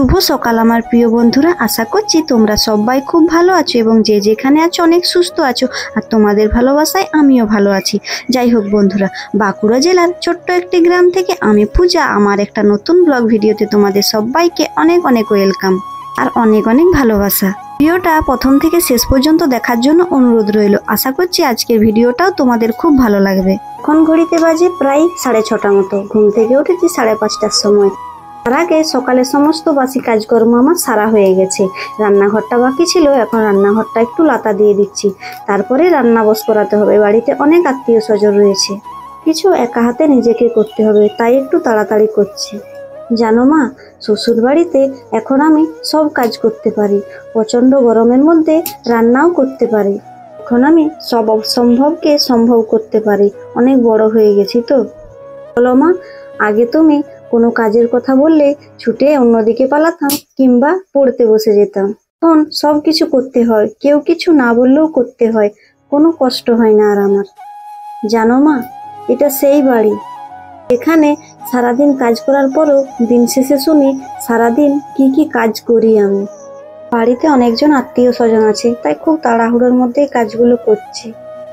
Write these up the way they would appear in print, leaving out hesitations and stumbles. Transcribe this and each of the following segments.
শুভ সকাল আমার প্রিয় বন্ধুরা, আশা করছি তোমরা সবাই খুব ভালো আছো এবং যে যেখানে আছো অনেক সুস্থ আছো। আর তোমাদের ভালোবাসায় আমিও ভালো আছি। যাই হোক বন্ধুরা, বাঁকুড়া জেলার ছোট্ট একটি গ্রাম থেকে আমি পূজা আমার একটা নতুন ব্লগ ভিডিওতে তোমাদের সবাইকে অনেক অনেক ওয়েলকাম আর অনেক অনেক ভালোবাসা। ভিডিওটা প্রথম থেকে শেষ পর্যন্ত দেখার জন্য অনুরোধ রইল। আশা করছি আজকের ভিডিওটাও তোমাদের খুব ভালো লাগবে। এখন ঘড়িতে বাজে প্রায় 6:30 মতো। ঘুম থেকে উঠেছি 5:30টার সময়। তার আগে সকালে সমস্ত বাসি কাজকর্ম আমার সারা হয়ে গেছে। রান্নাঘরটা বাকি ছিল, এখন রান্নাঘরটা একটু লাতা দিয়ে দিচ্ছি। তারপরে রান্না বস করাতে হবে। বাড়িতে অনেক আত্মীয় স্বজন রয়েছে, কিছু একা হাতে নিজেকে করতে হবে, তাই একটু তাড়াতাড়ি করছি। জানো মা, শ্বশুর বাড়িতে এখন আমি সব কাজ করতে পারি। প্রচণ্ড গরমের মধ্যে রান্নাও করতে পারি। এখন আমি সব অসম্ভবকে সম্ভব করতে পারি। অনেক বড় হয়ে গেছি তো। বলো মা, আগে তুমি কোনো কাজের কথা বললে ছুটে অন্যদিকে পালাতাম কিংবা পড়তে বসে যেতাম। এখন সব কিছু করতে হয়, কেউ কিছু না বললেও করতে হয়। কোনো কষ্ট হয় না আর আমার। জানো মা, এটা সেই বাড়ি এখানে সারাদিন কাজ করার পরও দিন শেষে শুনি সারাদিন কি কি কাজ করি আমি। বাড়িতে অনেকজন আত্মীয় স্বজন আছে, তাই খুব তাড়াহুড়োর মধ্যে কাজগুলো করছি।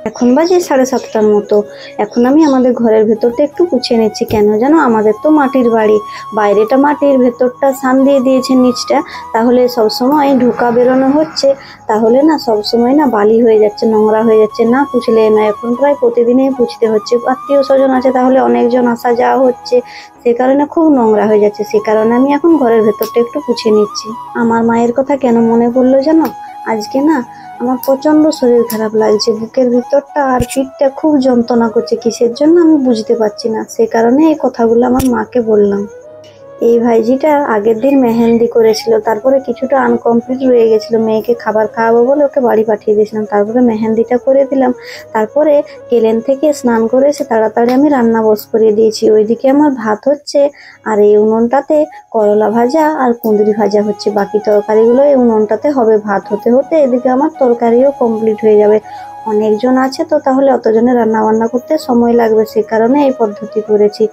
এখন বাজে 7:30টার মতো। এখন আমি আমাদের ঘরের ভেতরটা একটু গুছিয়ে নিচ্ছি। কেন জানো, আমাদের তো মাটির বাড়ি, বাইরেটা মাটির, ভেতরটা সান দিয়ে দিয়েছে নিচটা। তাহলে সবসময় ঢোকা বেরোনো হচ্ছে, তাহলে না সবসময় না বালি হয়ে যাচ্ছে, নোংরা হয়ে যাচ্ছে, না পুছলে না। এখন প্রায় প্রতিদিনই পুছতে হচ্ছে। আত্মীয় স্বজন আছে, তাহলে অনেকজন আসা যাওয়া হচ্ছে, সে কারণে খুব নোংরা হয়ে যাচ্ছে। সে কারণে আমি এখন ঘরের ভেতরটা একটু গুছিয়ে নিচ্ছি। আমার মায়ের কথা কেন মনে পড়লো জানো, আজকে না আমার প্রচন্ড শরীর খারাপ লাগছে। বুকের ভিতরটা আর পিঠটা খুব যন্ত্রণা করছে, কিসের জন্য আমি বুঝতে পারছি না। সে কারণে এই কথাগুলো আমার মাকে বললাম। এই ভাইজিটা আগের দিন মেহেন্দি করেছিল, তারপরে কিছুটা আনকমপ্লিট রয়ে গেছিল। মেয়েকে খাবার খাওয়াবো বলে ওকে বাড়ি পাঠিয়ে দিয়েছিলাম, তারপরে মেহেন্দিটা করে দিলাম। তারপরে কেলেন থেকে স্নান করে এসে তাড়াতাড়ি আমি রান্না বস করিয়ে দিয়েছি। ওইদিকে আমার ভাত হচ্ছে, আর এই উনুনটাতে করলা ভাজা আর কুঁদরি ভাজা হচ্ছে। বাকি তরকারিগুলো এই উনুনটাতে হবে। ভাত হতে হতে এদিকে আমার তরকারিও কমপ্লিট হয়ে যাবে। অনেকজন আছে তো, তাহলে অতজনে রান্না বান্না করতে সময় লাগবে, সে কারণে এই পদ্ধতি করেছি।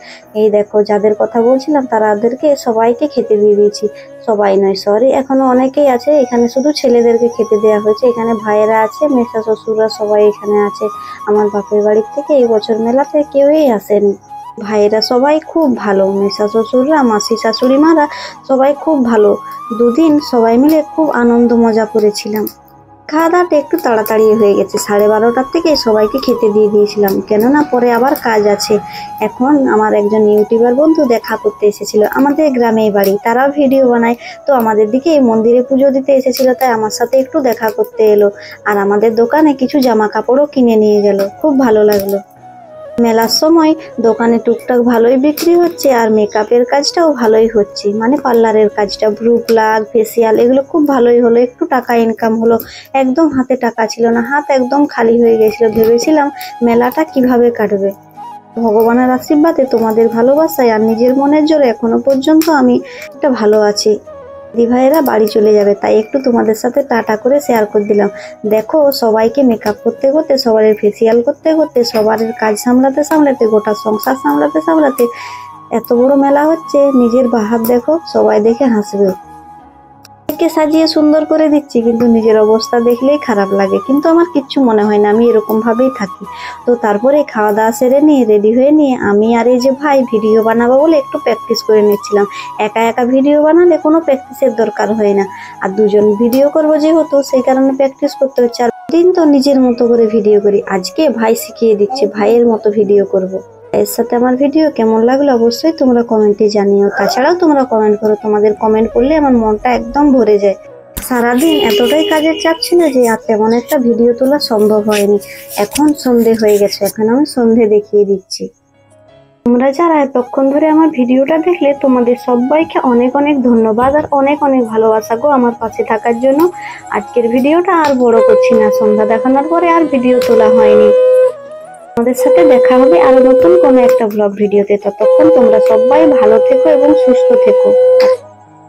এই দেখো, যাদের কথা বলছিলাম তাদেরকে সবাইকে খেতে দিয়ে দিয়েছি। সবাই নয়, সরি, এখনো অনেকেই আছে। এখানে শুধু ছেলেদেরকে খেতে দেওয়া হয়েছে। এখানে ভাইয়েরা আছে, মেসা শ্বশুররা সবাই এখানে আছে। আমার বাপের বাড়ির থেকে এই বছর মেলাতে কেউই আসেনি। ভাইয়েরা সবাই খুব ভালো, মেসা শ্বশুররা, মাসি শাশুড়ি মারা সবাই খুব ভালো। দুদিন সবাই মিলে খুব আনন্দ মজা করেছিলাম। খাওয়া দাওয়াটা একটু তাড়াতাড়ি হয়ে গেছে। 12:30টার থেকে সবাইকে খেতে দিয়ে দিয়েছিলাম, কেননা পরে আবার কাজ আছে। এখন আমার একজন ইউটিউবার বন্ধু দেখা করতে এসেছিল, আমাদের গ্রামেই বাড়ি, তারাও ভিডিও বানায়। তো আমাদের দিকে এই মন্দিরে পুজো দিতে এসেছিল, তাই আমার সাথে একটু দেখা করতে এলো। আর আমাদের দোকানে কিছু জামা কাপড়ও কিনে নিয়ে গেল, খুব ভালো লাগলো। মেলার সময় দোকানে টুকটাক ভালোই বিক্রি হচ্ছে, আর মেকআপের কাজটাও ভালোই হচ্ছে, মানে পার্লারের কাজটা, ভ্রু প্লাগ, ফেসিয়াল, এগুলো খুব ভালোই হলো। একটু টাকা ইনকাম হলো। একদম হাতে টাকা ছিল না, হাত একদম খালি হয়ে গেছিল। ভেবেছিলাম মেলাটা কিভাবে কাটবে। ভগবানের আশীর্বাদে, তোমাদের ভালোবাসায় আর নিজের মনের জোরে এখনো পর্যন্ত আমি একটা ভালো আছি। দিভাইয়েরা বাড়ি চলে যাবে, তাই একটু তোমাদের সাথে টাটা করে শেয়ার করে দিলাম। দেখো, সবাইকে মেকআপ করতে করতে, সবার ফেসিয়াল করতে করতে, সবার কাজ সামলাতে সামলাতে, গোটা সংসার সামলাতে সামলাতে এত বড় মেলা হচ্ছে। নিজের বাহার দেখো, সবাই দেখে হাসবে। কে সাজিয়ে সুন্দর করে দিচ্ছি, কিন্তু নিজের অবস্থা দেখলেই খারাপ লাগে। কিন্তু আমার কিচ্ছু মনে হয় না, আমি এরকম ভাবেই থাকি। তো তারপরে খাওয়া দাওয়া সেরে নিয়ে রেডি হয়ে নিয়ে আমি আর এই যে ভাই ভিডিও বানাবো বলে একটু প্র্যাকটিস করে নিচ্ছিলাম। একা একা ভিডিও বানালে কোনো প্র্যাকটিসের দরকার হয় না, আর দুজন ভিডিও করবো যেহেতু, সেই কারণে প্র্যাকটিস করতে হচ্ছে। আর দিন তো নিজের মতো করে ভিডিও করি, আজকে ভাই শিখিয়ে দিচ্ছে, ভাইয়ের মতো ভিডিও করব। এর সাথে আমার ভিডিও কেমন লাগলো অবশ্যই তোমরা কমেন্টে জানিও। তাছাড়াও তোমরা কমেন্ট করো, তোমাদের কমেন্ট করলে আমার মনটা একদম ভরে যায়। সারাদিন এতটাই কাজের চাপ ছিল যে আর তেমন একটা ভিডিও তোলা সম্ভব হয়নি। এখন সন্ধে হয়ে গেছে, এখন আমি সন্ধে দেখিয়ে দিচ্ছি। তোমরা যারা এতক্ষণ ধরে আমার ভিডিওটা দেখলে, তোমাদের সবাইকে অনেক অনেক ধন্যবাদ আর অনেক অনেক ভালোবাসা গো আমার পাশে থাকার জন্য। আজকের ভিডিওটা আর বড় করছি না, সন্ধ্যা দেখানোর পরে আর ভিডিও তোলা হয়নি। আমাদের সাথে দেখা হবে আরো নতুন কোনো একটা ব্লগ ভিডিওতে। ততক্ষণ তোমরা সবাই ভালো থেকো এবং সুস্থ থেকো।